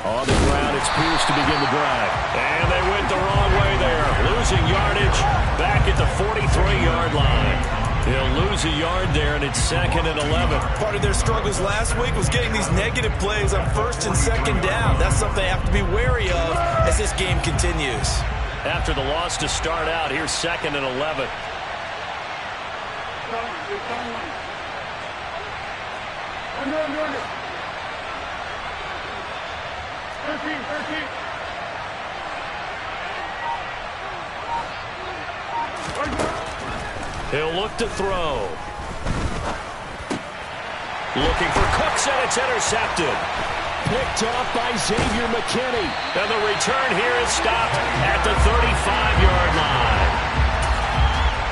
On the ground, it's Pierce to begin the drive. And they went the wrong way there. Losing yardage back at the 43-yard line. He'll lose a yard there, and it's 2nd and 11. Part of their struggles last week was getting these negative plays on 1st and 2nd down. That's something they have to be wary of as this game continues. After the loss to start out, here's 2nd and 11. He'll look to throw. Looking for Cooks, and it's intercepted. Picked off by Xavier McKinney. And the return here is stopped at the 35-yard line.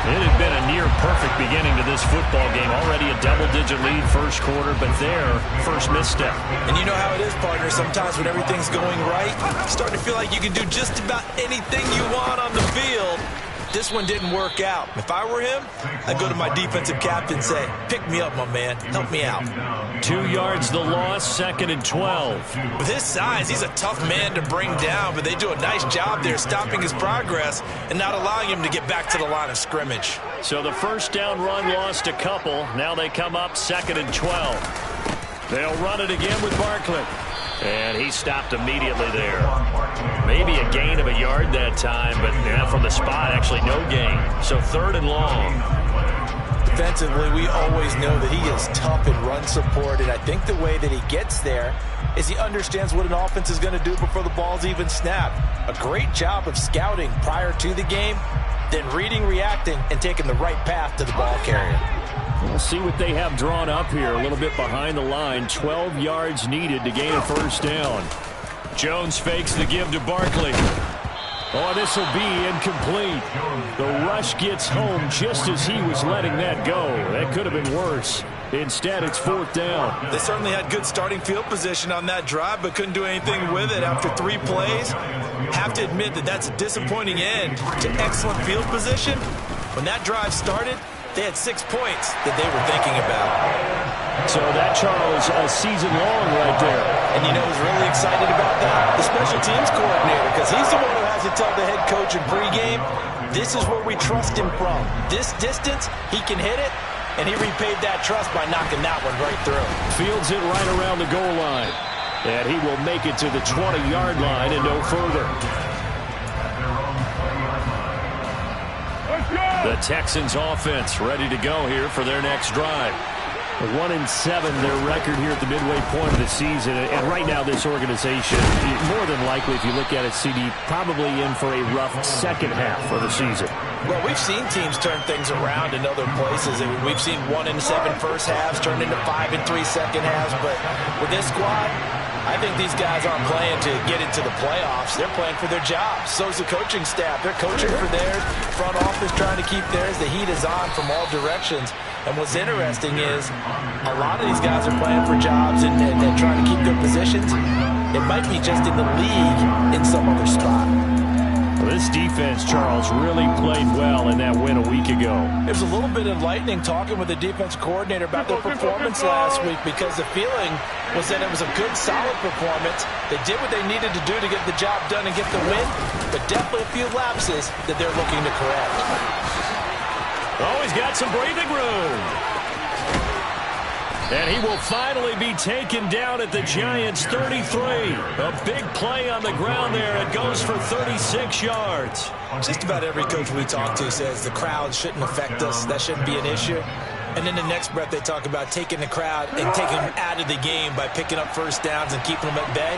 It had been a near-perfect beginning to this football game. Already a double-digit lead first quarter, but their first misstep. And you know how it is, partner. Sometimes when everything's going right, you start to feel like you can do just about anything you want on the field. This one didn't work out. If I were him, I'd go to my defensive captain and say, pick me up, my man. Help me out. 2 yards the loss, 2nd and 12. With his size, he's a tough man to bring down, but they do a nice job there stopping his progress and not allowing him to get back to the line of scrimmage. So the first down run lost a couple. Now they come up 2nd and 12. They'll run it again with Barkley. And he stopped immediately there. Maybe a gain of a yard that time, but from the spot, actually no gain. So 3rd and long. Defensively, we always know that he is tough in run support, and I think the way that he gets there is he understands what an offense is going to do before the ball's even snapped. A great job of scouting prior to the game, then reading, reacting, and taking the right path to the ball carrier. We'll see what they have drawn up here. A little bit behind the line. 12 yards needed to gain a first down. Jones fakes the give to Barkley. Oh, this will be incomplete. The rush gets home just as he was letting that go. That could have been worse. Instead, it's 4th down. They certainly had good starting field position on that drive, but couldn't do anything with it after 3 plays. Have to admit that that's a disappointing end to excellent field position. When that drive started, they had 6 points that they were thinking about. So that, Charles, a season long right there. And you know who's really excited about that? The special teams coordinator, because he's the one who has to tell the head coach in pregame, this is where we trust him from. This distance, he can hit it, and he repaid that trust by knocking that one right through. Fields it right around the goal line. And he will make it to the 20-yard line and no further. The Texans offense ready to go here for their next drive. 1-7 their record here at the midway point of the season. And right now this organization, more than likely if you look at it, CD, probably in for a rough second half of the season. Well, we've seen teams turn things around in other places. I mean, we've seen 1-7 first halves turn into 5-3 second halves. But with this squad, I think these guys aren't playing to get into the playoffs. They're playing for their jobs. So's the coaching staff. They're coaching for theirs. Front office trying to keep theirs. The heat is on from all directions. And what's interesting is a lot of these guys are playing for jobs and trying to keep their positions. It might be just in the league in some other spot. Well, this defense, Charles, really played well in that win a week ago. It was a little bit enlightening talking with the defense coordinator about their performance last week, because the feeling was that it was a good, solid performance. They did what they needed to do to get the job done and get the win, but definitely a few lapses that they're looking to correct. Oh, he's got some breathing room. And he will finally be taken down at the Giants' 33. A big play on the ground there. It goes for 36 yards. Just about every coach we talk to says the crowd shouldn't affect us. That shouldn't be an issue. And in the next breath, they talk about taking the crowd and taking them out of the game by picking up first downs and keeping them at bay.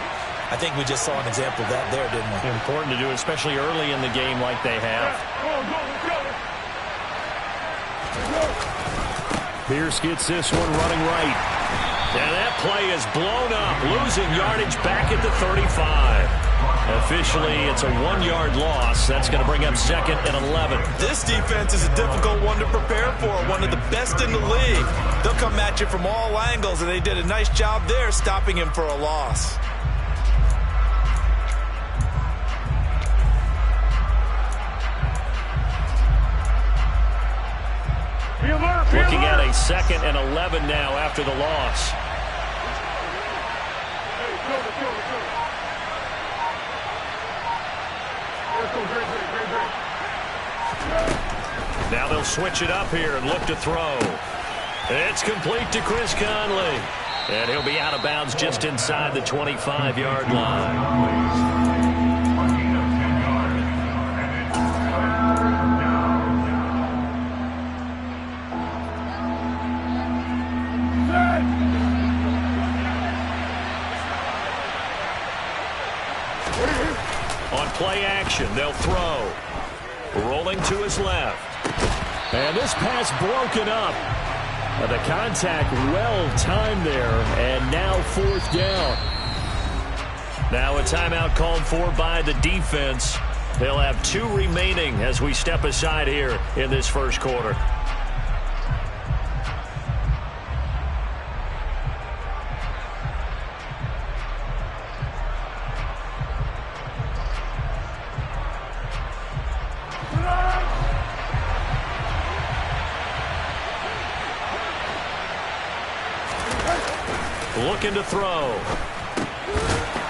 I think we just saw an example of that there, didn't we? Important to do, especially early in the game like they have. Pierce gets this one running right. And that play is blown up, losing yardage back at the 35. Officially, it's a 1-yard loss. That's going to bring up 2nd and 11. This defense is a difficult one to prepare for, one of the best in the league. They'll come at you from all angles, and they did a nice job there stopping him for a loss. Looking at a 2nd and 11 now after the loss. switch it up here and look to throw. It's complete to Chris Conley. And he'll be out of bounds just inside the 25-yard line. On play action, they'll throw. Rolling to his left. And this pass broken up. The contact well timed there, and now 4th down. Now a timeout called for by the defense. They'll have 2 remaining as we step aside here in this first quarter. Looking to throw.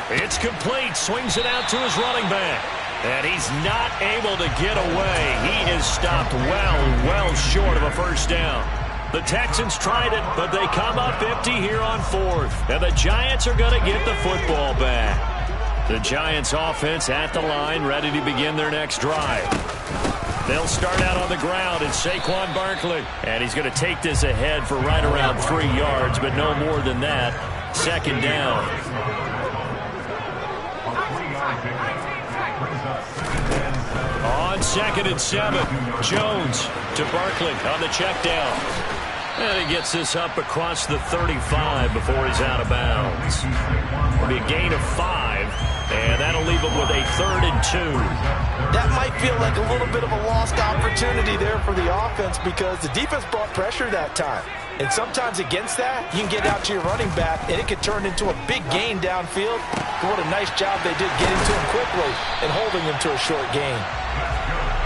It's complete. Swings it out to his running back. And he's not able to get away. He is stopped well short of a first down. The Texans tried it, but they come up empty here on 4th. And the Giants are going to get the football back. The Giants offense at the line, ready to begin their next drive. They'll start out on the ground. It's Saquon Barkley. And he's going to take this ahead for right around 3 yards, but no more than that. 2nd down. On 2nd and 7, Jones to Barkley on the check down. And he gets this up across the 35 before he's out of bounds. It'll be a gain of 5, and that'll leave him with a 3rd and 2. That might feel like a little bit of a lost opportunity there for the offense because the defense brought pressure that time. And sometimes against that, you can get out to your running back, and it could turn into a big gain downfield. But what a nice job they did getting to him quickly and holding him to a short gain.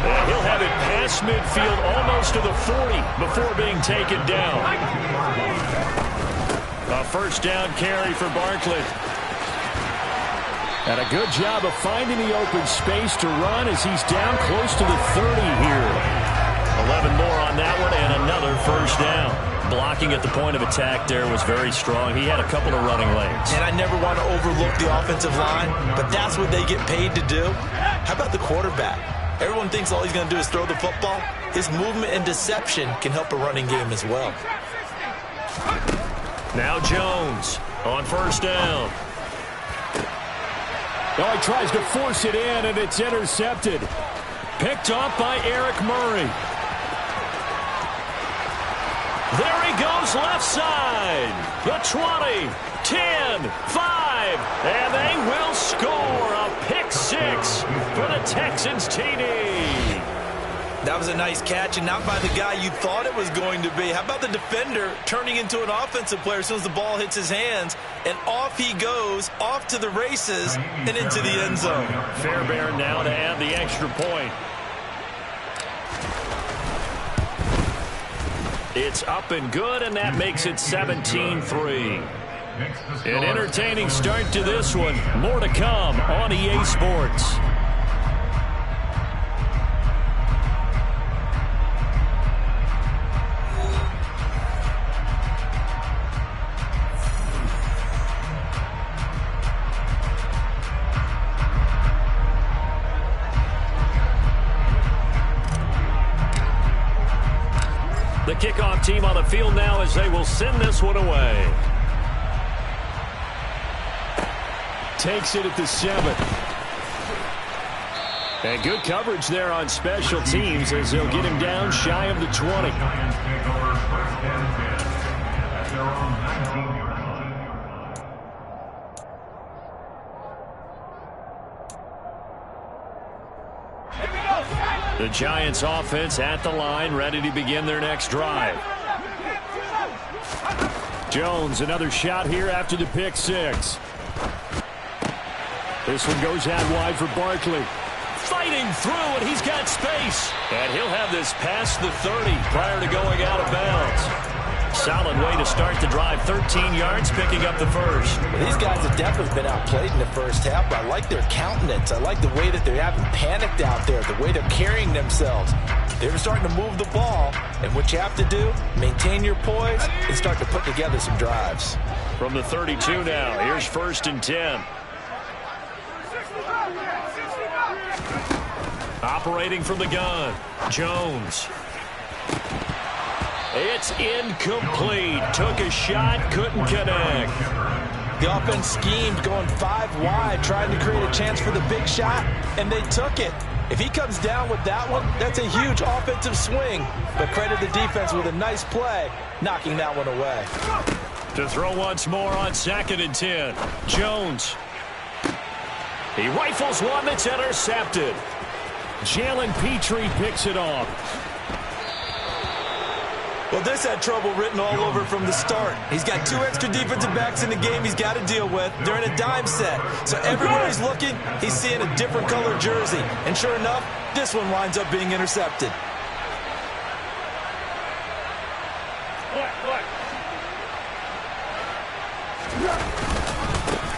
And he'll have it past midfield almost to the 40 before being taken down. A first down carry for Barkley. And a good job of finding the open space to run as he's down close to the 30 here. 11 more on that one and another first down. Blocking at the point of attack there was very strong. He had a couple of running lanes. And I never want to overlook the offensive line, but that's what they get paid to do. How about the quarterback? Everyone thinks all he's going to do is throw the football. His movement and deception can help a running game as well. Now Jones on first down. Oh, he tries to force it in, and it's intercepted. Picked up by Eric Murray. There he goes left side. The 20, 10, 5, and they will score a pick 6 for the Texans TD. That was a nice catch, and not by the guy you thought it was going to be. How about the defender turning into an offensive player as soon as the ball hits his hands, and off he goes, off to the races, and into the end zone. Fairbairn now to add the extra point. It's up and good, and that makes it 17-3. An entertaining start to this one. More to come on EA Sports. The kickoff team on the field now as they will send this one away. Takes it at the 7. And good coverage there on special teams as they'll get him down shy of the 20. The Giants offense at the line, ready to begin their next drive. Jones, another shot here after the pick 6. This one goes out wide for Barkley. Fighting through, and he's got space. And he'll have this past the 30 prior to going out of bounds. Solid way to start the drive. 13 yards, picking up the first. Well, these guys have definitely been outplayed in the first half, but I like their countenance. I like the way that they haven't panicked out there, the way they're carrying themselves. They're starting to move the ball, and what you have to do, maintain your poise and start to put together some drives. From the 32 now, here's 1st and 10. Operating from the gun, Jones. It's incomplete. Took a shot, couldn't connect. The offense schemed, going 5 wide, trying to create a chance for the big shot, and they took it. If he comes down with that one, that's a huge offensive swing. But credit the defense with a nice play, knocking that one away. To throw once more on 2nd and 10. Jones. He rifles one that's intercepted. Jalen Petrie picks it off. Well, this had trouble written all over from the start. He's got 2 extra defensive backs in the game he's got to deal with. They're in a dime set. So everywhere he's looking, he's seeing a different color jersey. And sure enough, this one winds up being intercepted.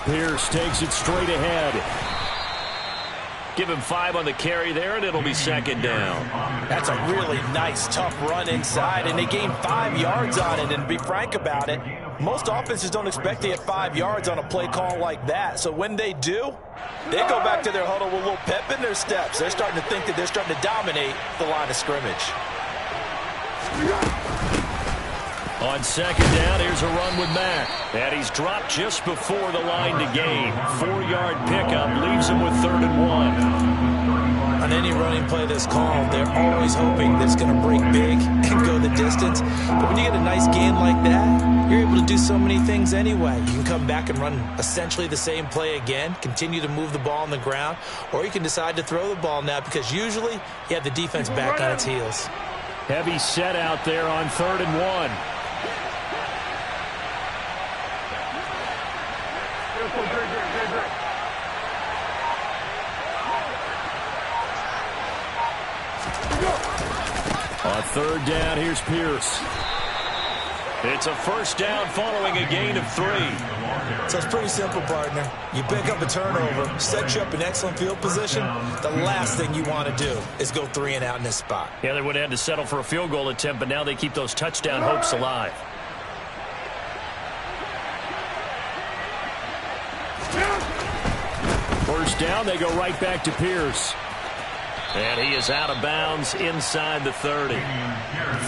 Pierce takes it straight ahead. Give him 5 on the carry there, and it'll be 2nd down. That's a really nice, tough run inside, and they gained 5 yards on it. And to be frank about it, most offenses don't expect to get 5 yards on a play call like that. So when they do, they go back to their huddle with a little pep in their steps. They're starting to think that they're starting to dominate the line of scrimmage. On 2nd down, here's a run with Mack. And he's dropped just before the line to gain. 4-yard pickup leaves him with 3rd and 1. On any running play that's called, they're always hoping that it's going to break big and go the distance. But when you get a nice gain like that, you're able to do so many things anyway. You can come back and run essentially the same play again, continue to move the ball on the ground, or you can decide to throw the ball now because usually you have the defense back on its heels. Heavy set out there on 3rd and 1. On 3rd down, here's Pierce. It's a 1st down following a gain of 3. So it's pretty simple, partner. You pick up a turnover, set you up in excellent field position. The last thing you want to do is go 3 and out in this spot. Yeah, they would have had to settle for a field goal attempt, but now they keep those touchdown hopes alive. First down, they go right back to Pierce. And he is out of bounds inside the 30.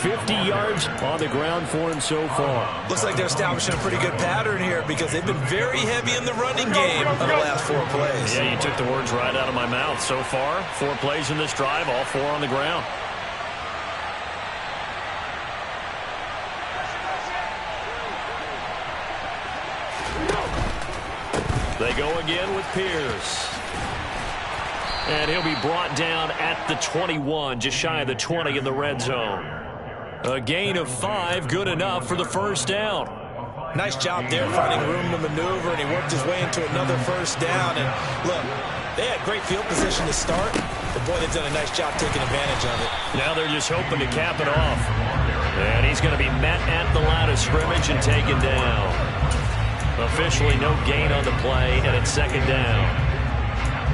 50 yards on the ground for him so far. Looks like they're establishing a pretty good pattern here because they've been very heavy in the running game on the last 4 plays. Yeah, you took the words right out of my mouth. So far, 4 plays in this drive, all 4 on the ground. They go again with Pierce. And he'll be brought down at the 21, just shy of the 20 in the red zone. A gain of 5, good enough for the 1st down. Nice job there finding room to maneuver, and he worked his way into another 1st down. And look, they had great field position to start, but boy, they've done a nice job taking advantage of it. Now they're just hoping to cap it off. And he's going to be met at the line of scrimmage and taken down. Officially no gain on the play, and it's 2nd down.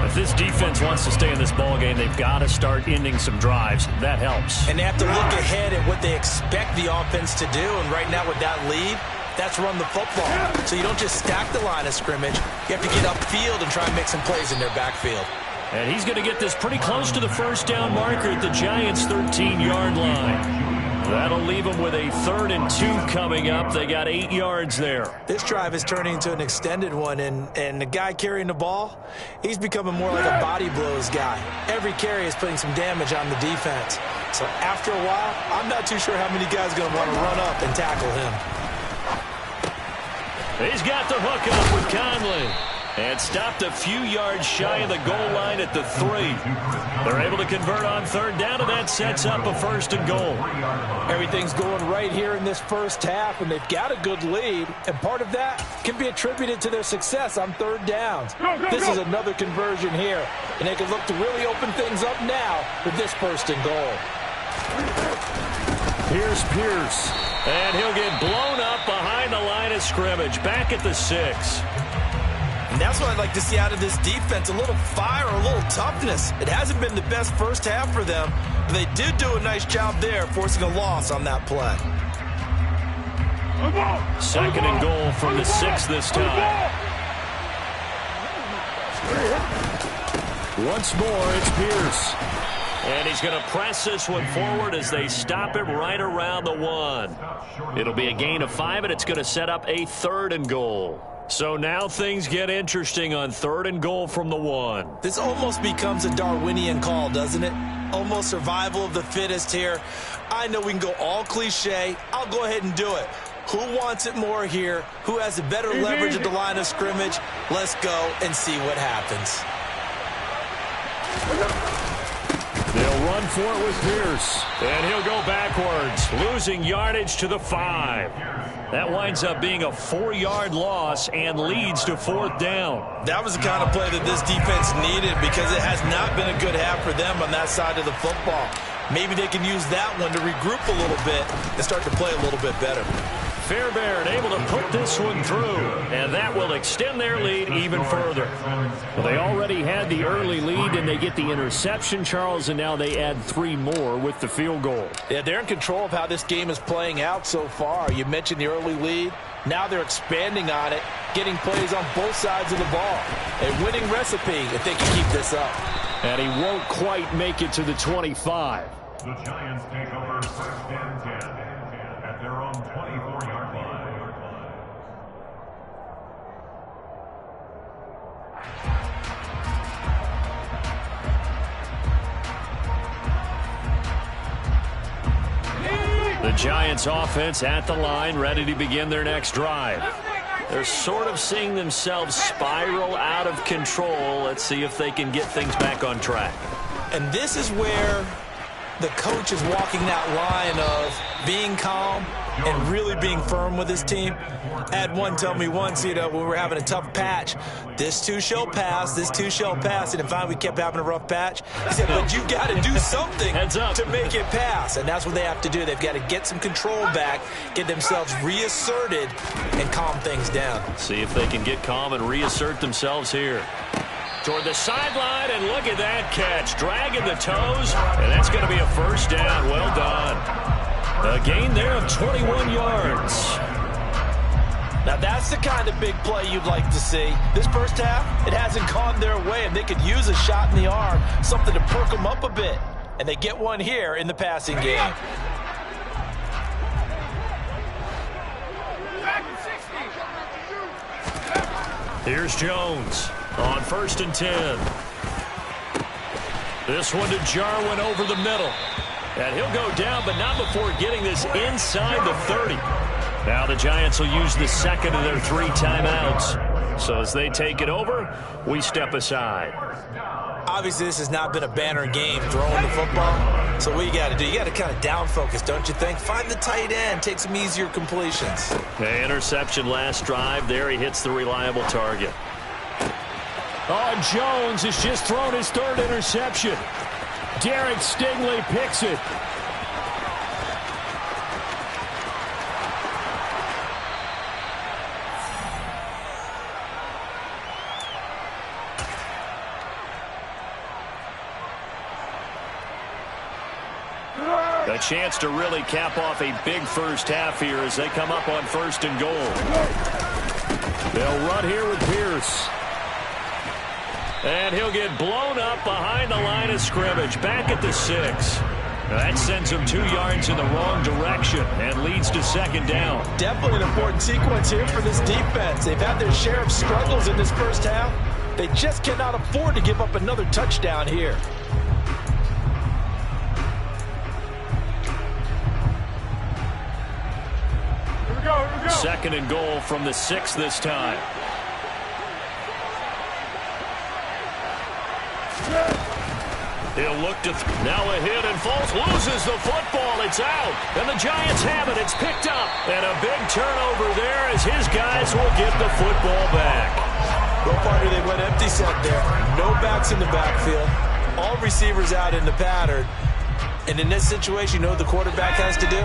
If this defense wants to stay in this ballgame, they've got to start ending some drives. That helps. And they have to look ahead at what they expect the offense to do. And right now with that lead, that's run the football. So you don't just stack the line of scrimmage. You have to get upfield and try and make some plays in their backfield. And he's going to get this pretty close to the 1st down marker at the Giants' 13-yard line. That'll leave them with a 3rd and 2 coming up. They got 8 yards there. This drive is turning into an extended one, and the guy carrying the ball, he's becoming more like a body blows guy. Every carry is putting some damage on the defense. So after a while, I'm not too sure how many guys are going to want to run up and tackle him. He's got the hook up with Conley. And stopped a few yards shy of the goal line at the 3. They're able to convert on 3rd down, and that sets up a 1st and goal. Everything's going right here in this 1st half, and they've got a good lead. And part of that can be attributed to their success on 3rd downs. This is another conversion here, and they can look to really open things up now with this 1st and goal. Here's Pierce. And he'll get blown up behind the line of scrimmage. Back at the 6. And that's what I'd like to see out of this defense. A little fire, a little toughness. It hasn't been the best first half for them. But they did do a nice job there, forcing a loss on that play. 2nd and goal from the 6 this time. Once more, it's Pierce. And he's going to press this one forward as they stop him right around the 1. It'll be a gain of 5, and it's going to set up a 3rd and goal. So now things get interesting on 3rd and goal from the 1. This almost becomes a Darwinian call, doesn't it? Almost survival of the fittest here. I know we can go all cliche. I'll go ahead and do it. Who wants it more here? Who has a better leverage at the line of scrimmage? Let's go and see what happens. They'll run for it with Pierce. And he'll go backwards, losing yardage to the 5. That winds up being a 4-yard loss and leads to 4th down. That was the kind of play that this defense needed because it has not been a good half for them on that side of the football. Maybe they can use that one to regroup a little bit and start to play a little bit better. Fairbairn able to put this one through, and that will extend their lead even further. Well, they already had the early lead, and they get the interception, Charles, and now they add 3 more with the field goal. Yeah, they're in control of how this game is playing out so far. You mentioned the early lead. Now they're expanding on it, getting plays on both sides of the ball. A winning recipe if they can keep this up. And he won't quite make it to the 25. The Giants take over 1st and 10 at their own 24-yard line. The Giants offense at the line, ready to begin their next drive. They're sort of seeing themselves spiral out of control. Let's see if they can get things back on track. And this is where the coach is walking that line of being calm and really being firm with his team. I had one tell me once, when we were having a tough patch, this too shall pass, this too shall pass. And finally we kept having a rough patch. He said, but you got to do something to make it pass. And that's what they have to do. They've got to get some control back, get themselves reasserted, and calm things down. See if they can get calm and reassert themselves here. Toward the sideline, and look at that catch. Dragging the toes, and that's going to be a 1st down. Well done. A gain there of 21 yards. Now that's the kind of big play you'd like to see. This first half, it hasn't gone their way, and they could use a shot in the arm, something to perk them up a bit. And they get one here in the passing game. Here's Jones on 1st and 10. This one to Jarwin over the middle. And he'll go down, but not before getting this inside the 30. Now the Giants will use the 2nd of their 3 timeouts. So as they take it over, we step aside. Obviously, this has not been a banner game throwing the football. So what you got to do, you got to kind of down focus, don't you think? Find the tight end, take some easier completions. Okay, interception last drive. There he hits the reliable target. Oh, Jones has just thrown his 3rd interception. Derek Stingley picks it. A chance to really cap off a big first half here as they come up on 1st and goal. They'll run here with Pierce. And he'll get blown up behind the line of scrimmage, back at the 6. Now that sends him 2 yards in the wrong direction and leads to 2nd down. Definitely an important sequence here for this defense. They've had their share of struggles in this first half. They just cannot afford to give up another touchdown here. Here we go. 2nd and goal from the 6 this time. He'll look to now a hit and falls, loses the football. It's out. And the Giants have it. It's picked up. And a big turnover there as his guys will get the football back. Go partner, they went empty set there. No backs in the backfield. All receivers out in the pattern. And in this situation, you know what the quarterback has to do?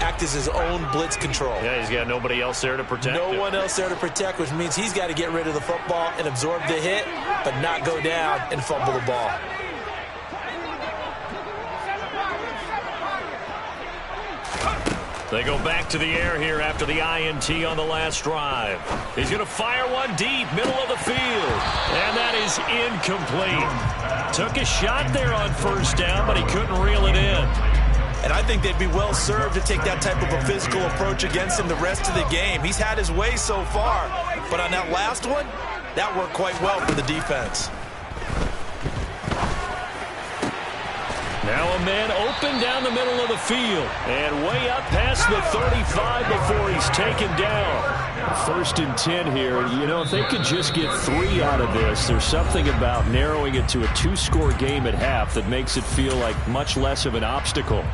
Act as his own blitz control. Yeah, he's got nobody else there to protect him. No one else there to protect, which means he's got to get rid of the football and absorb the hit, but not go down and fumble the ball. They go back to the air here after the INT on the last drive. He's going to fire one deep, middle of the field. And that is incomplete. Took a shot there on first down, but he couldn't reel it in. And I think they'd be well served to take that type of a physical approach against him the rest of the game. He's had his way so far, but on that last one, that worked quite well for the defense. Now a man open down the middle of the field and way up past the 35 before he's taken down. 1st and 10 here. You know, if they could just get 3 out of this, there's something about narrowing it to a 2-score game at half that makes it feel like much less of an obstacle.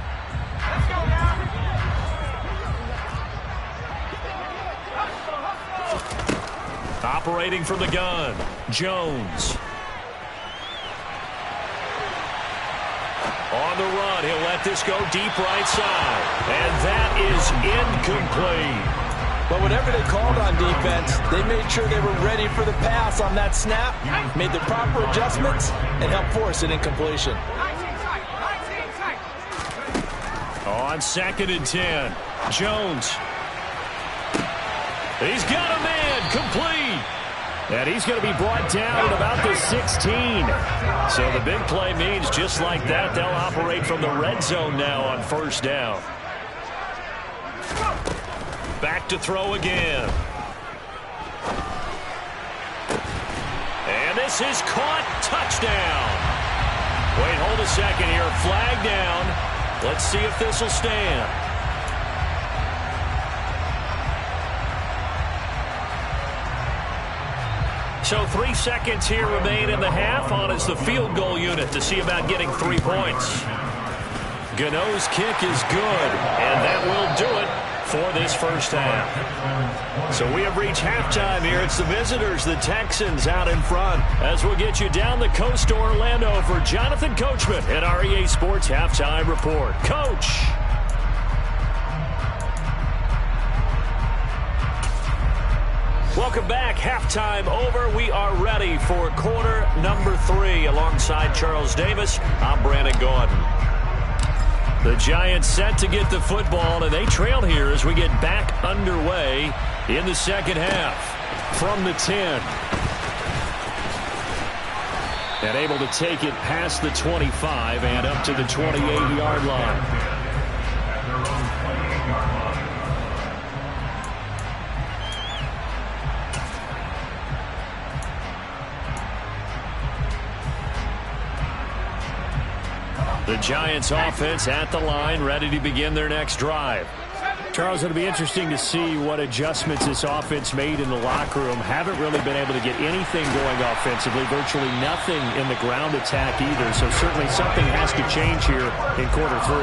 Operating from the gun, Jones. On the run, he'll let this go deep right side. And that is incomplete. But whatever they called on defense, they made sure they were ready for the pass on that snap, made the proper adjustments, and helped force an incompletion. On 2nd and 10, Jones. He's got a man, complete. And he's going to be brought down at about the 16. So the big play means just like that, they'll operate from the red zone now on first down. Back to throw again. And this is caught. Touchdown. Wait, hold a second here. Flag down. Let's see if this will stand. So 3 seconds here remain in the half. On is the field goal unit to see about getting 3 points. Gano's kick is good, and that will do it for this first half. So we have reached halftime here. It's the visitors, the Texans, out in front. As we'll get you down the coast to Orlando for Jonathan Coachman at our EA Sports Halftime Report. Coach. Welcome back. Halftime over. We are ready for quarter number 3. Alongside Charles Davis, I'm Brandon Gordon. The Giants set to get the football, and they trail here as we get back underway in the second half. From the 10. And able to take it past the 25 and up to the 28-yard line. The Giants offense at the line, ready to begin their next drive. Charles, it'll be interesting to see what adjustments this offense made in the locker room. Haven't really been able to get anything going offensively, virtually nothing in the ground attack either. So certainly something has to change here in quarter 3.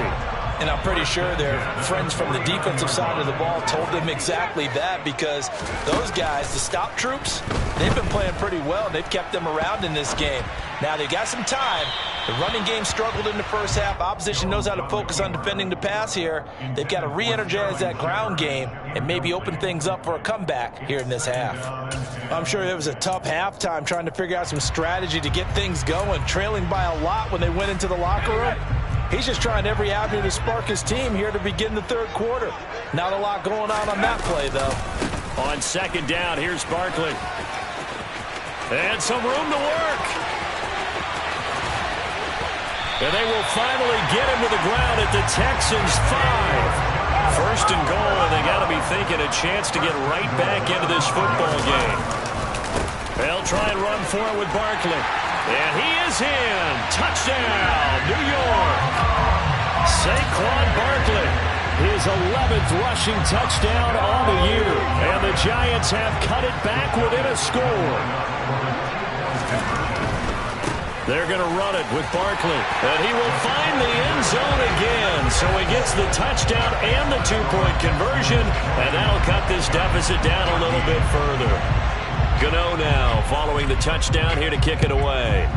And I'm pretty sure their friends from the defensive side of the ball told them exactly that, because those guys, the stop troops, they've been playing pretty well. They've kept them around in this game. Now they've got some time. The running game struggled in the first half. Opposition knows how to focus on defending the pass here. They've got to re-energize that ground game and maybe open things up for a comeback here in this half. I'm sure it was a tough halftime trying to figure out some strategy to get things going, trailing by a lot when they went into the locker room. He's just trying every avenue to spark his team here to begin the third quarter. Not a lot going on that play, though. On second down, here's Barkley. And some room to work. And they will finally get him to the ground at the Texans' 5. First and goal, and they got to be thinking a chance to get right back into this football game. They'll try and run for it with Barkley. And he is in. Touchdown, New York. Saquon Barkley, his 11th rushing touchdown on the year. And the Giants have cut it back within a score. They're going to run it with Barkley. And he will find the end zone again. So he gets the touchdown and the 2-point conversion. And that'll cut this deficit down a little bit further. Gano now following the touchdown here to kick it away.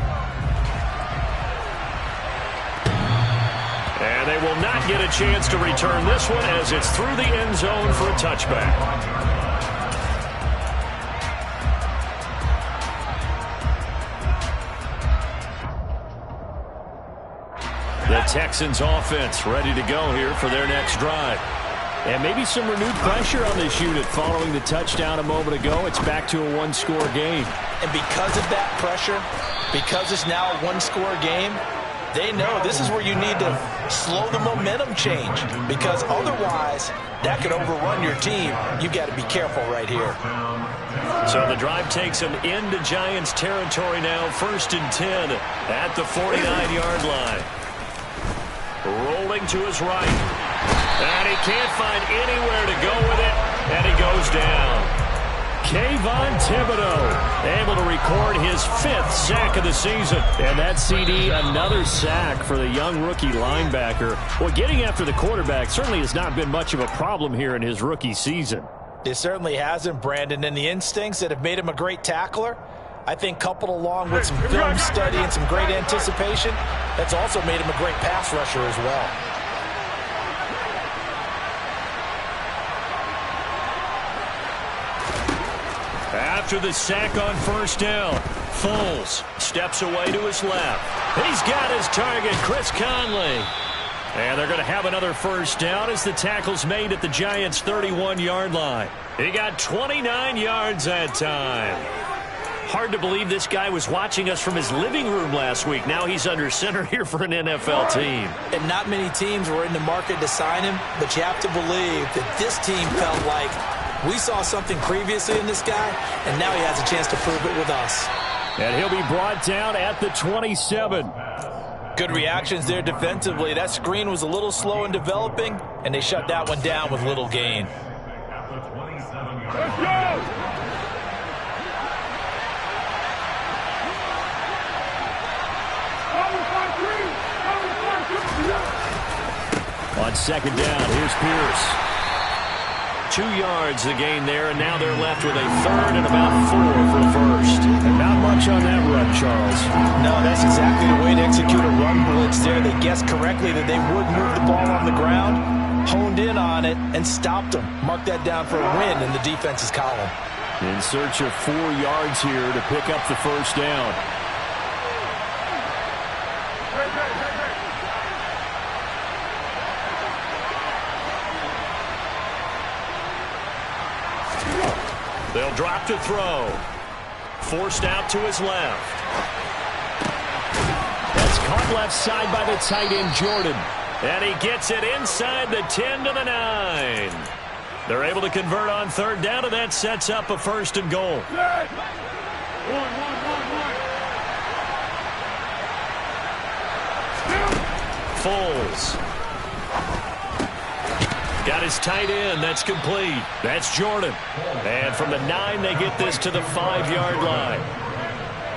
And they will not get a chance to return this one as it's through the end zone for a touchback. The Texans offense ready to go here for their next drive. And maybe some renewed pressure on this unit following the touchdown a moment ago. It's back to a one-score game. And because of that pressure, because it's now a one-score game, they know this is where you need to slow the momentum change, because otherwise that could overrun your team. You've got to be careful right here. So the drive takes them into Giants territory now, 1st and 10 at the 49-yard line. Rolling to his right. And he can't find anywhere to go with it, and he goes down. Kayvon Thibodeaux able to record his 5th sack of the season. And that CD, another sack for the young rookie linebacker. Well, getting after the quarterback certainly has not been much of a problem here in his rookie season. It certainly hasn't, Brandon. And the instincts that have made him a great tackler, I think coupled along with some film study and some great anticipation, that's also made him a great pass rusher as well. After the sack on 1st down, Foles steps away to his left. He's got his target, Chris Conley. And they're going to have another 1st down as the tackle's made at the Giants' 31-yard line. He got 29 yards that time. Hard to believe this guy was watching us from his living room last week. Now he's under center here for an NFL team. And not many teams were in the market to sign him, but you have to believe that this team felt like we saw something previously in this guy, and now he has a chance to prove it with us. And he'll be brought down at the 27. Good reactions there defensively. That screen was a little slow in developing, and they shut that one down with little gain. Let's go! On 2nd down, here's Pierce. 2 yards the gain there, and now they're left with a 3rd and about 4 for the 1st. And not much on that run, Charles. No, that's exactly the way to execute a run blitz there. They guessed correctly that they would move the ball on the ground, honed in on it, and stopped them. Mark that down for a win in the defense's column. In search of 4 yards here to pick up the 1st down. They'll drop to throw. Forced out to his left. That's caught left side by the tight end, Jordan. And he gets it inside the 10 to the 9. They're able to convert on 3rd down, and that sets up a 1st and goal. Foles. Got his tight end. That's complete. That's Jordan. And from the 9, they get this to the 5-yard line.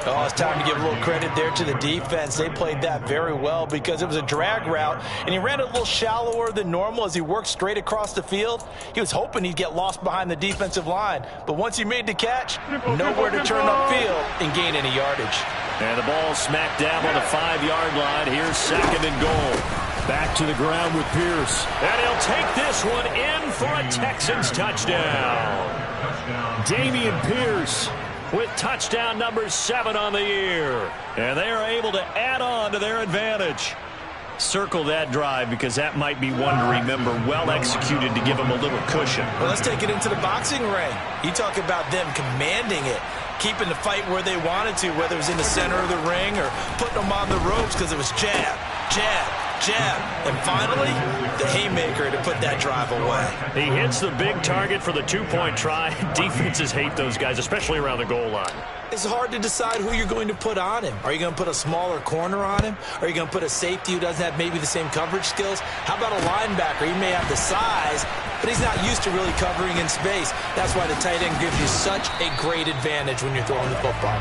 Oh, it's time to give a little credit there to the defense. They played that very well because it was a drag route, and he ran a little shallower than normal as he worked straight across the field. He was hoping he'd get lost behind the defensive line, but once he made the catch, nowhere to turn upfield and gain any yardage. And the ball smack dab on the 5-yard line. Here's 2nd and goal. Back to the ground with Pierce. And he'll take this one in for a Texans touchdown. Dameon Pierce with touchdown number 7 on the year. And they are able to add on to their advantage. Circle that drive because that might be one to remember. Well executed to give them a little cushion. Well, let's take it into the boxing ring. You talk about them commanding it, keeping the fight where they wanted to, whether it was in the center of the ring or putting them on the ropes because it was jab, jab, jab, and finally, the haymaker to put that drive away. He hits the big target for the 2-point try. Defenses hate those guys, especially around the goal line. It's hard to decide who you're going to put on him. Are you going to put a smaller corner on him? Are you going to put a safety who doesn't have maybe the same coverage skills? How about a linebacker? He may have the size, but he's not used to really covering in space. That's why the tight end gives you such a great advantage when you're throwing the football.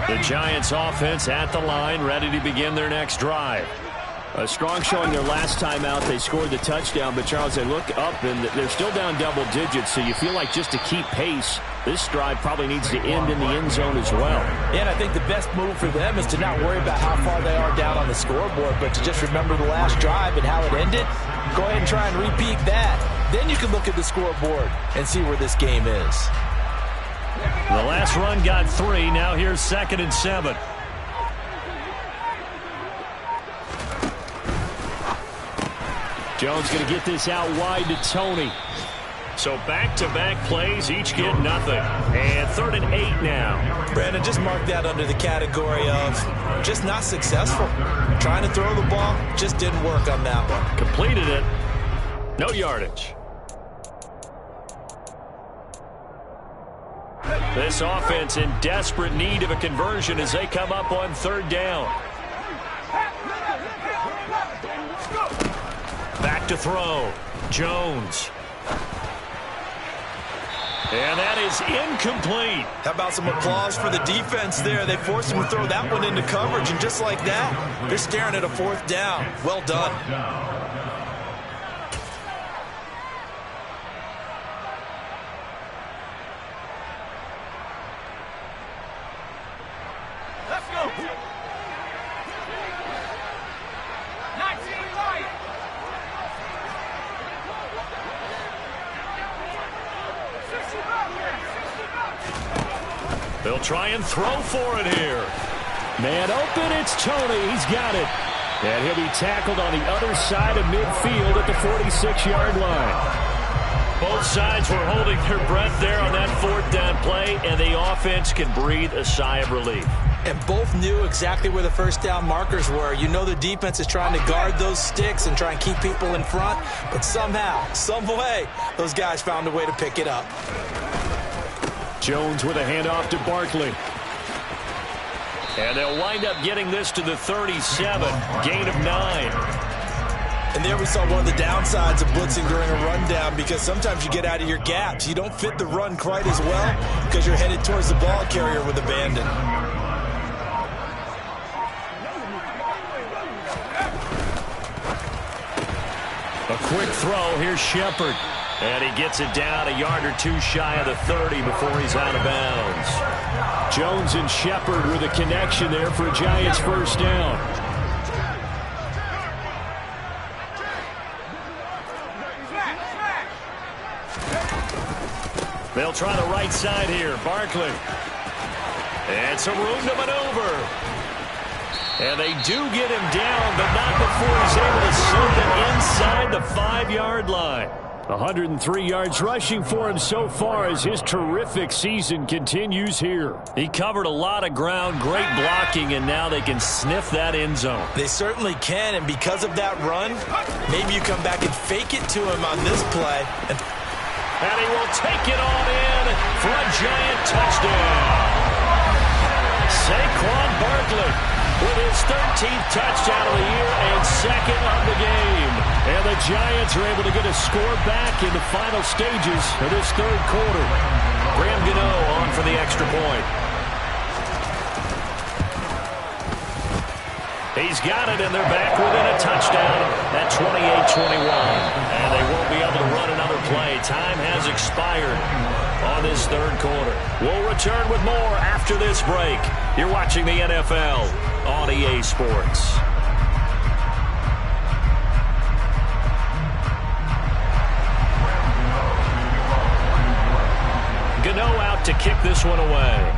The Giants offense at the line, ready to begin their next drive. A strong showing their last time out. They scored the touchdown, but Charles, they look up and they're still down double digits, so you feel like just to keep pace, this drive probably needs to end in the end zone as well. And I think the best move for them is to not worry about how far they are down on the scoreboard, but to just remember the last drive and how it ended. Go ahead and try and repeat that. Then you can look at the scoreboard and see where this game is. The last run got 3. Now here's 2nd and 7. Jones going to get this out wide to Tony. So back-to-back plays, each get nothing. And 3rd and 8 now. Brandon, just mark that under the category of just not successful. Trying to throw the ball, just didn't work on that one. Completed it. No yardage. This offense in desperate need of a conversion as they come up on 3rd down. Back to throw. Jones. And that is incomplete. How about some applause for the defense there? They forced him to throw that one into coverage, and just like that, they're staring at a 4th down. Well done. Let's go. They'll try and throw for it here. Man open, it's Tony. He's got it. And he'll be tackled on the other side of midfield at the 46-yard line. Both sides were holding their breath there on that 4th down play, and the offense can breathe a sigh of relief. And both knew exactly where the 1st down markers were. You know the defense is trying to guard those sticks and try and keep people in front, but somehow, some way, those guys found a way to pick it up. Jones with a handoff to Barkley. And they'll wind up getting this to the 37. Gain of 9. And there we saw one of the downsides of blitzing during a rundown, because sometimes you get out of your gaps. You don't fit the run quite as well because you're headed towards the ball carrier with abandon. A quick throw. Here's Shepard. And he gets it down a yard or 2 shy of the 30 before he's out of bounds. Jones and Shepard with a connection there for a Giants 1st down. They'll try the right side here. Barkley. And some room to maneuver. And they do get him down, but not before he's able to slip it inside the 5-yard line. 103 yards rushing for him so far as his terrific season continues here. He covered a lot of ground, great blocking, and now they can sniff that end zone. They certainly can, and because of that run, maybe you come back and fake it to him on this play. And he will take it on in for a Giant touchdown. Saquon Barkley with his 13th touchdown of the year and 2nd of the game. And the Giants are able to get a score back in the final stages of this 3rd quarter. Graham Gano on for the extra point. He's got it, and they're back within a touchdown at 28-21. And they won't be able to run another play. Time has expired on this 3rd quarter. We'll return with more after this break. You're watching the NFL on EA Sports. Gano out to kick this one away.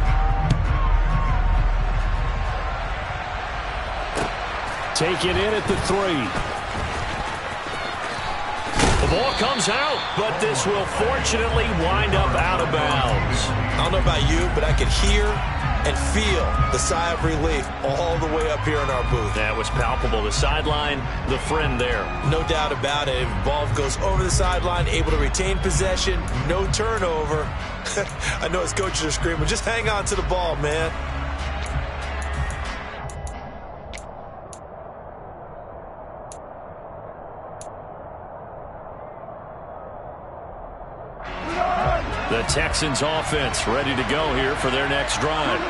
Take it in at the 3. The ball comes out, but this will fortunately wind up out of bounds. I don't know about you, but I could hear and feel the sigh of relief all the way up here in our booth. That was palpable. The sideline, the friend there. No doubt about it. If the ball goes over the sideline, able to retain possession, no turnover. I know his coaches are screaming, just hang on to the ball, man. The Texans offense ready to go here for their next drive.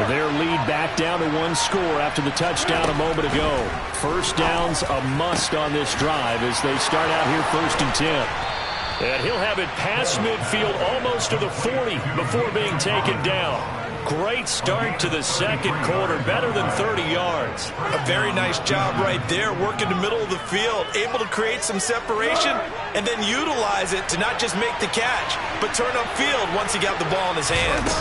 Their lead back down to 1 score after the touchdown a moment ago. First down's a must on this drive as they start out here 1st and 10. And he'll have it past midfield almost to the 40 before being taken down. Great start to the second quarter, better than 30 yards. A very nice job right there, working the middle of the field, able to create some separation and then utilize it to not just make the catch, but turn upfield once he got the ball in his hands.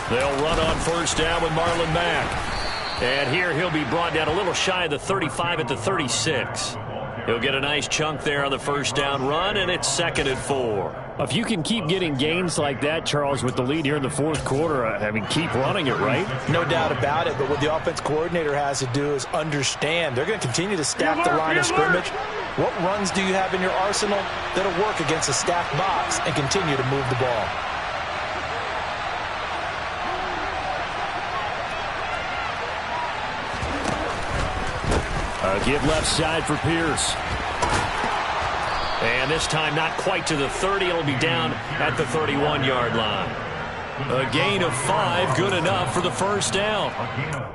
They'll run on first down with Marlon Mack. And here he'll be brought down a little shy of the 35 at the 36. He'll get a nice chunk there on the first down run, and it's 2nd and 4. If you can keep getting gains like that, Charles, with the lead here in the 4th quarter, I mean, keep running it, right? No doubt about it, but what the offense coordinator has to do is understand they're going to continue to stack the line of scrimmage. What runs do you have in your arsenal that'll work against a stacked box and continue to move the ball? Give left side for Pierce. And this time not quite to the 30. It'll be down at the 31-yard line. A gain of 5, good enough for the first down.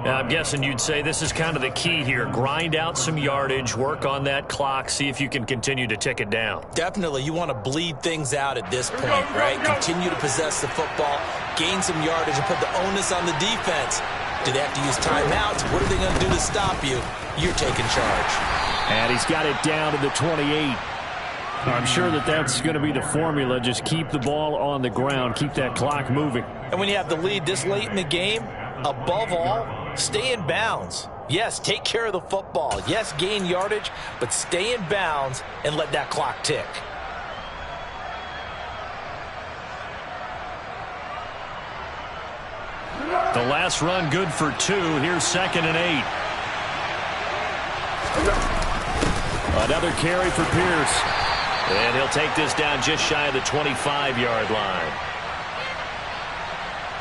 Now, I'm guessing you'd say this is kind of the key here. Grind out some yardage, work on that clock, see if you can continue to tick it down. Definitely, you want to bleed things out at this point, right? Continue to possess the football, gain some yardage, and put the onus on the defense. Do they have to use timeouts? What are they going to do to stop you? You're taking charge. And he's got it down to the 28. I'm sure that's going to be the formula. Just keep the ball on the ground. Keep that clock moving. And when you have the lead this late in the game, above all, stay in bounds. Yes, take care of the football. Yes, gain yardage, but stay in bounds and let that clock tick. The last run good for 2. Here's 2nd and 8. Another carry for Pierce. And he'll take this down just shy of the 25-yard line.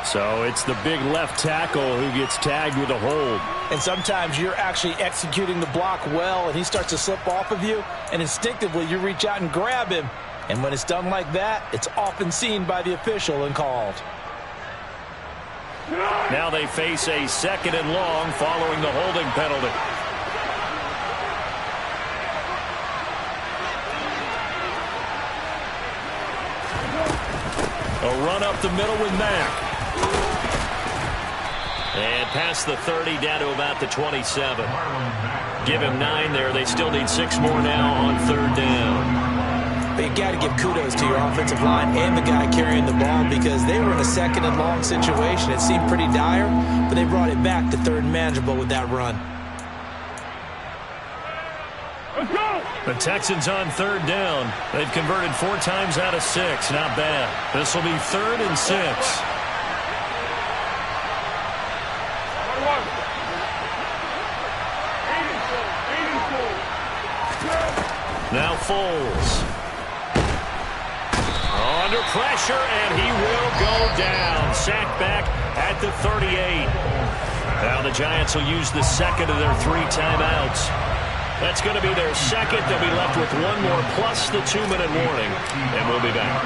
So it's the big left tackle who gets tagged with a hold. And sometimes you're actually executing the block well, and he starts to slip off of you, and instinctively you reach out and grab him. And when it's done like that, it's often seen by the official and called. Now they face a 2nd and long following the holding penalty. A run up the middle with Mack. And past the 30 down to about the 27. Give him 9 there. They still need 6 more now on 3rd down. But you got to give kudos to your offensive line and the guy carrying the ball because they were in a 2nd and long situation. It seemed pretty dire, but they brought it back to 3rd and manageable with that run. The Texans on 3rd down. They've converted 4 times out of 6. Not bad. This will be 3rd and 6. Now Foles. Under pressure, and he will go down. Sacked back at the 38. Now the Giants will use the 2nd of their 3 timeouts. That's going to be their 2nd. They'll be left with 1 more plus the 2-minute warning. And we'll be back.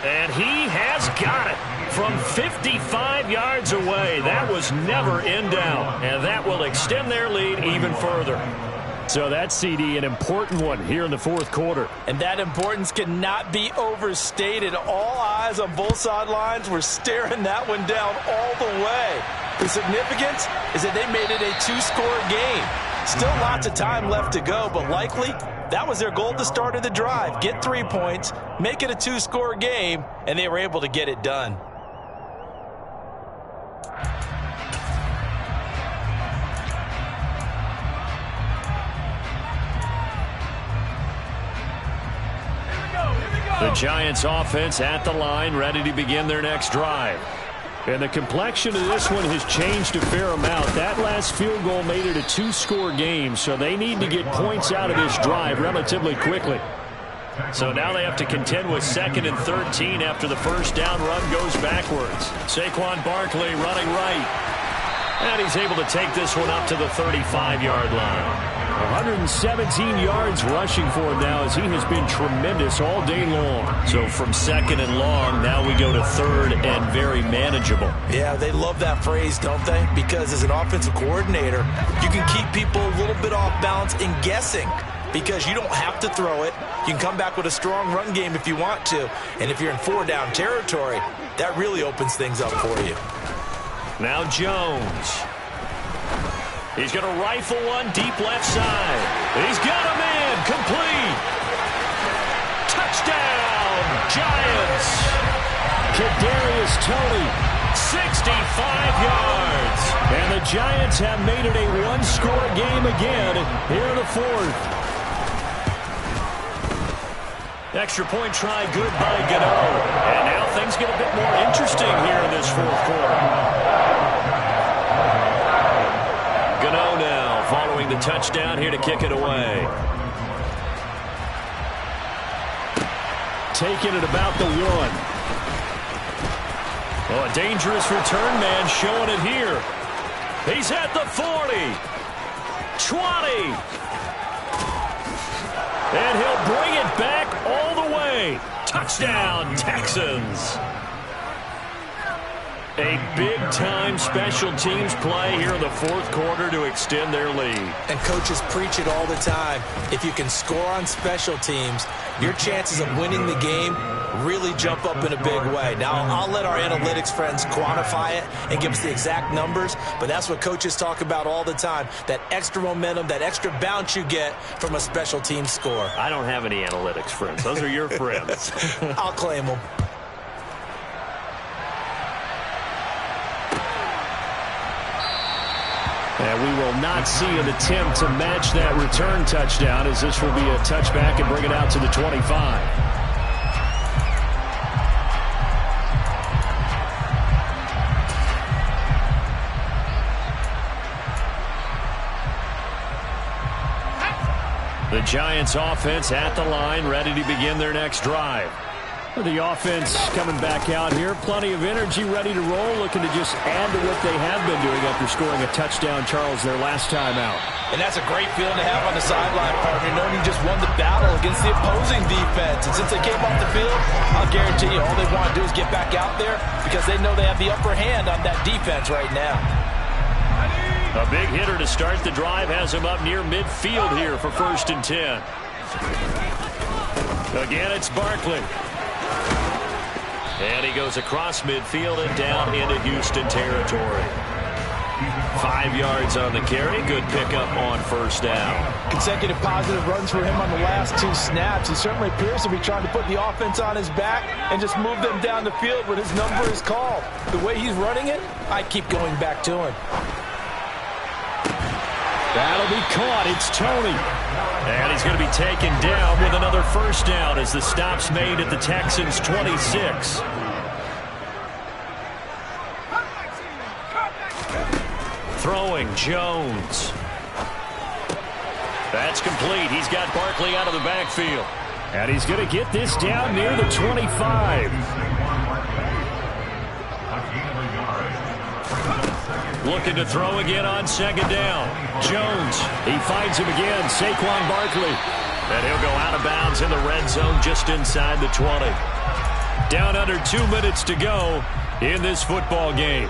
And he has got it from 55 yards away. That was never in doubt. And that will extend their lead even further. So that CD, an important one here in the 4th quarter. And that importance cannot be overstated. All eyes on both sidelines were staring that one down all the way. The significance is that they made it a 2-score game. Still lots of time left to go, but likely that was their goal at the start of the drive. Get 3 points, make it a 2-score game, and they were able to get it done. The Giants offense at the line, ready to begin their next drive. And the complexion of this one has changed a fair amount. That last field goal made it a 2-score game, so they need to get points out of this drive relatively quickly. So now they have to contend with 2nd and 13 after the first down run goes backwards. Saquon Barkley running right. And he's able to take this one up to the 35-yard line. 117 yards rushing for him now as he has been tremendous all day long. So from second and long, now we go to third and very manageable. Yeah, they love that phrase, don't they? Because as an offensive coordinator, you can keep people a little bit off balance and guessing because you don't have to throw it. You can come back with a strong run game if you want to. And if you're in 4-down territory, that really opens things up for you. Now Jones. He's going to rifle one deep left side. He's got a man complete. Touchdown, Giants. Kadarius Toney, 65 yards. And the Giants have made it a one-score game again here in the fourth. Extra point try good by Gano. And now things get a bit more interesting here in this fourth quarter. Gano now following the touchdown here to kick it away. Taking it about the 1. Oh, a dangerous return man showing it here. He's at the 40. 20. And he'll bring it back all the way. Touchdown, Texans. A big-time special teams play here in the fourth quarter to extend their lead. And coaches preach it all the time. If you can score on special teams, your chances of winning the game really jump up in a big way. Now, I'll let our analytics friends quantify it and give us the exact numbers, but that's what coaches talk about all the time, that extra momentum, that extra bounce you get from a special team score. I don't have any analytics friends. Those are your friends. I'll claim them. And we will not see an attempt to match that return touchdown as this will be a touchback and bring it out to the 25. The Giants offense at the line, ready to begin their next drive. The offense coming back out here. Plenty of energy, ready to roll, looking to just add to what they have been doing after scoring a touchdown, Charles, their last time out. And that's a great feeling to have on the sideline, partner, knowing you just won the battle against the opposing defense. And since they came off the field, I'll guarantee you all they want to do is get back out there because they know they have the upper hand on that defense right now. A big hitter to start the drive has him up near midfield here for 1st and 10. Again, it's Barkley. And he goes across midfield and down into Houston territory. 5 yards on the carry. Good pickup on 1st down. Consecutive positive runs for him on the last 2 snaps. He certainly appears to be trying to put the offense on his back and just move them down the field when his number is called. The way he's running it, I keep going back to him. That'll be caught. It's Toney. And he's going to be taken down with another 1st down as the stop's made at the Texans' 26. Throwing Jones. That's complete. He's got Barkley out of the backfield. And he's going to get this down near the 25. Looking to throw again on 2nd down. Jones. He finds him again. Saquon Barkley. And he'll go out of bounds in the red zone just inside the 20. Down under 2 minutes to go in this football game.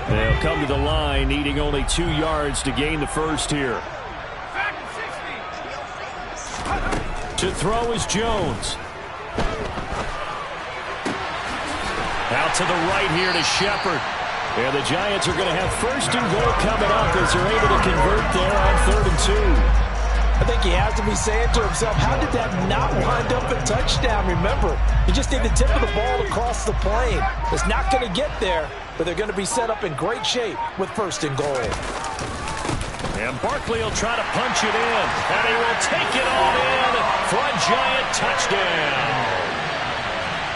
They'll come to the line, needing only 2 yards to gain the first here. To throw is Jones. Out to the right here to Shepard. And the Giants are going to have 1st and goal coming up as they're able to convert there on 3rd and 2. I think he has to be saying to himself, how did that not wind up a touchdown? Remember, you just need the tip of the ball across the plane. It's not going to get there, but they're going to be set up in great shape with 1st and goal. And Barkley will try to punch it in, and he will take it all in for a Giant touchdown.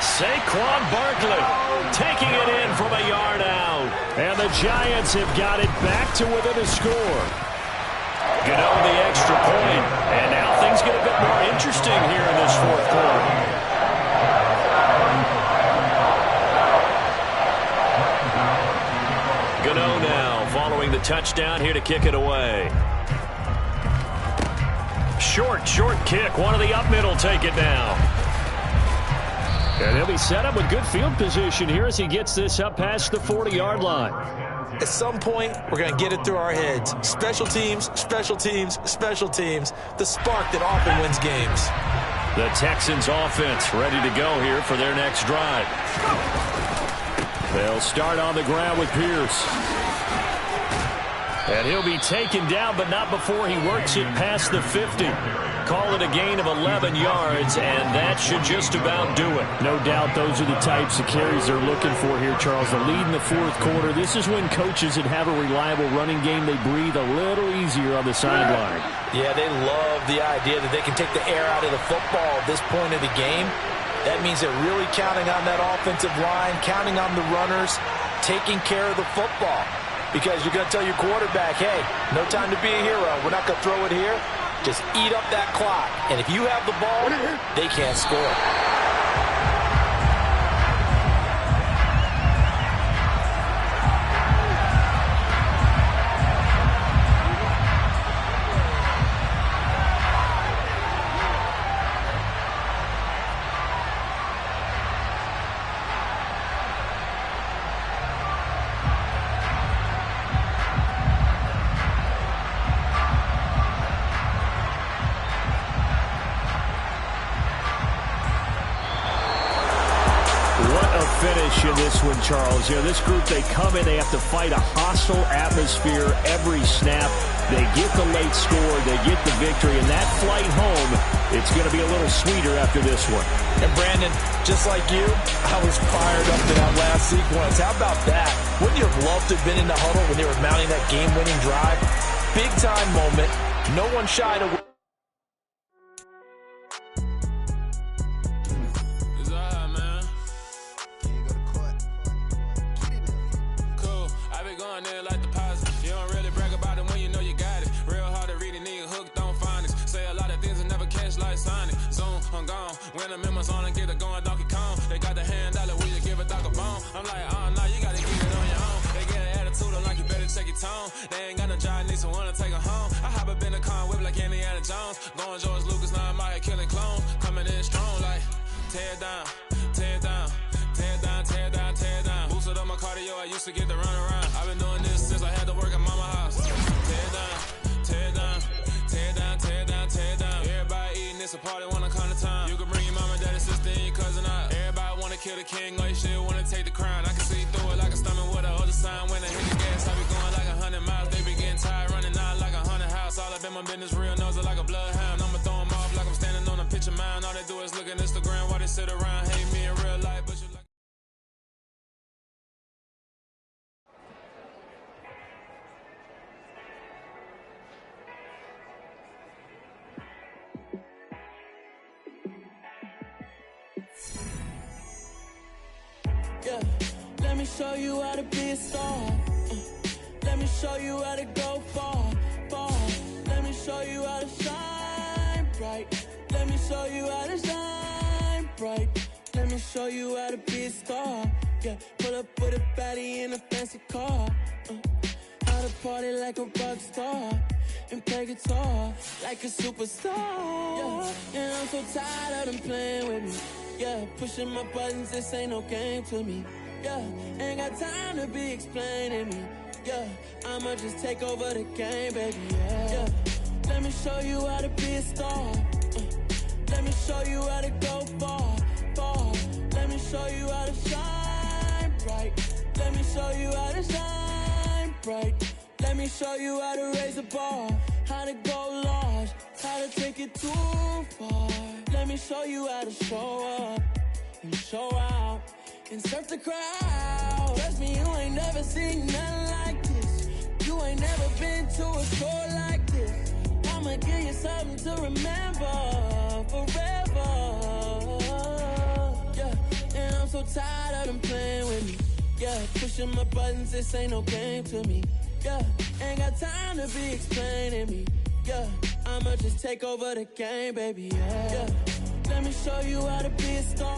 Saquon Barkley taking it in from a yard out. And the Giants have got it back to within a score. Gano the extra point. And now things get a bit more interesting here in this fourth quarter. Gano now following the touchdown here to kick it away. Short kick. One of the up middle take it now. And he'll be set up with good field position here as he gets this up past the 40-yard line. At some point, we're going to get it through our heads. Special teams, special teams, special teams. The spark that often wins games. The Texans offense ready to go here for their next drive. They'll start on the ground with Pierce. And he'll be taken down, but not before he works it past the 50. Call it a gain of 11 yards, and that should just about do it. No doubt those are the types of carries they're looking for here, Charles. The lead in the fourth quarter. This is when coaches that have a reliable running game, they breathe a little easier on the sideline. Yeah, they love the idea that they can take the air out of the football at this point of the game. That means they're really counting on that offensive line, counting on the runners, taking care of the football. Because you're going to tell your quarterback, hey, no time to be a hero. We're not going to throw it here. Just eat up that clock. And if you have the ball, they can't score. Finish in this one, Charles. You know, this group, they come in, they have to fight a hostile atmosphere every snap. They get the late score, they get the victory, and that flight home, it's going to be a little sweeter after this one. And Brandon, just like you, I was fired up to that last sequence. How about that? Wouldn't you have loved to have been in the huddle when they were mounting that game-winning drive? Big-time moment. No one shied away. When I'm in my zone and get it going Donkey Kong, they got the hand dollar, will you give a dog a bone? I'm like, oh no, you gotta get it on your own. They get an attitude, I'm like, you better check your tone. They ain't got no job, need someone to take her home. I hop up in a car, whip like Indiana Jones. Going George Lucas, now I'm out here killing clones. Coming in strong like, tear down, tear down, tear down, tear down, tear down. Boosted up my cardio, I used to get the run around. I've been doing this since I had to work at mama house. Tear down, tear down, tear down, tear down, tear down. Everybody eating, it's a party, wanna come to time. You can bring your mama, daddy, sister, and your cousin out. Everybody wanna kill the king, or you shit wanna take the crown. I can see through it like a stomach with a other sign. When I hit the gas, I be going like 100 miles. They be getting tired, running out like 100 house. All up in my business, real nose like a bloodhound. I'ma throw them off like I'm standing on a picture mound. All they do is look at Instagram while they sit around, hate me in real life, but you like. Yeah, let me show you how to be a star. Let me show you how to go far, far. Let me show you how to shine bright. Let me show you how to shine bright. Let me show you how to be a star. Yeah, pull up with a baddie in a fancy car. How to party like a rock star and play guitar like a superstar. Yeah, and I'm so tired of them playing with me. Yeah, pushing my buttons, this ain't no game to me. Yeah, ain't got time to be explaining me. Yeah, I'ma just take over the game, baby. Yeah, let me show you how to be a star. Let me show you how to go far, far. Let me show you how to shine bright. Let me show you how to shine bright. Let me show you how to raise the bar, how to go large, how to take it too far. Let me show you how to show up and show out and surf the crowd. Trust me, you ain't never seen nothing like this. You ain't never been to a store like this. I'ma give you something to remember forever. Yeah, and I'm so tired of them playing with me. Yeah, pushing my buttons, this ain't no game to me. Yeah, ain't got time to be explaining me. Yeah, I'ma just take over the game, baby. Yeah, let me show you how to be a star.